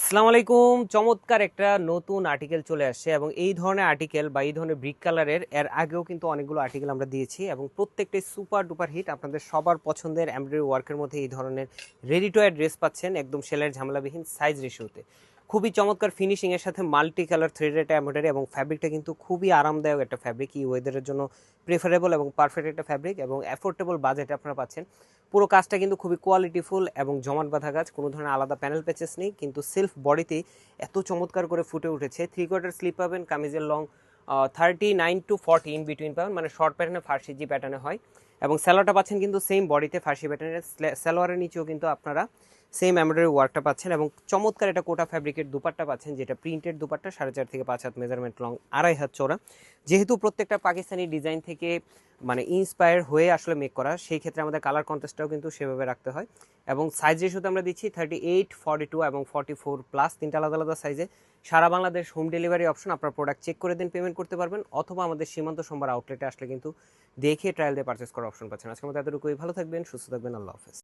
আসসালামু আলাইকুম। চমৎকার একটা নতুন আর্টিকেল চলে আসছে এবং এই ধরনের আর্টিকেল বা এই ধরনের ব্রিক কালারের এর আগেও কিন্তু অনেকগুলো আর্টিকেল আমরা দিয়েছি এবং প্রত্যেকটাই সুপার ডুপার হিট। আপনাদের সবার পছন্দের এমব্রয়ডারি ওয়ার্কের মধ্যে এই ধরনের রেডি টু ওয়্যার ড্রেস পাচ্ছেন একদম সেলাইয়ের ঝামেলাবিহীন সাইজ রেশিওতে। খুবই চমৎকার ফিনিশিং এর সাথে মাল্টি কালার থ্রেডেড এমব্রয়ডারি এবং ফ্যাব্রিকটা কিন্তু খুবই আরামদায়ক একটা ফ্যাব্রিক, এই ওয়েদারের জন্য প্রেফারেবল এবং পারফেক্ট একটা ফ্যাব্রিক এবং অ্যাফোর্ডেবল বাজেটে আপনারা পাচ্ছেন। পুরো কাজটা কিন্তু খুবই কোয়ালিটিফুল এবং জমাট বাঁধা কাজ, কোনো ধরনের আলাদা প্যানেল প্যাচেস নেই, কিন্তু সেলফ বডিতেই এত চমৎকার করে ফুটে উঠেছে। 3/4 স্লিপ পাবেন, কামিজের লং 39 to 40 ইন বিটুইন পাবেন, মানে শর্ট প্যাটার্নে ফার্সি জি প্যাটার্নে হয় এবং স্যালোয়ারটা পাচ্ছেন কিন্তু সেম বডিতে ফার্সি প্যাটার্নের। স্যালোয়ারের নিচেও কিন্তু আপনারা সেম এমব্রয়ডারি ওয়ার্কটা পাচ্ছেন এবং চমৎকার একটা কোটা ফ্যাব্রিকের দুপাট্টা পাচ্ছেন, যেটা প্রিন্টেড দুপাট্টা, 4.5 থেকে 5 হাত মেজারমেন্ট লং, 2.5 হাত চওড়া। যেহেতু প্রত্যেকটা পাকিস্তানি ডিজাইন থেকে মানে ইন্সপায়ার হয়ে আসলে মেক করা, সেই ক্ষেত্রে আমাদের কালার কন্ট্রাস্টটাও কিন্তু সেভাবে রাখতে হয় এবং সাইজ রেশিওতে আমরা দিচ্ছি 38, 42 এবং 44 প্লাস, তিনটা আলাদা আলাদা সাইজে। সারা বাংলাদেশ হোম ডেলিভারি অপশন, আপনার প্রোডাক্ট চেক করে দিন, পেমেন্ট করতে পারবেন, অথবা আমাদের সীমান্ত সোমবার আউটলেটে আসলে কিন্তু দেখে ট্রায়াল দিয়ে পারচেস করার অপশন পাচ্ছেন। আজকের মতো এতটুকুই, ভালো থাকবেন, সুস্থ থাকবেন, আল্লাহ হাফেজ।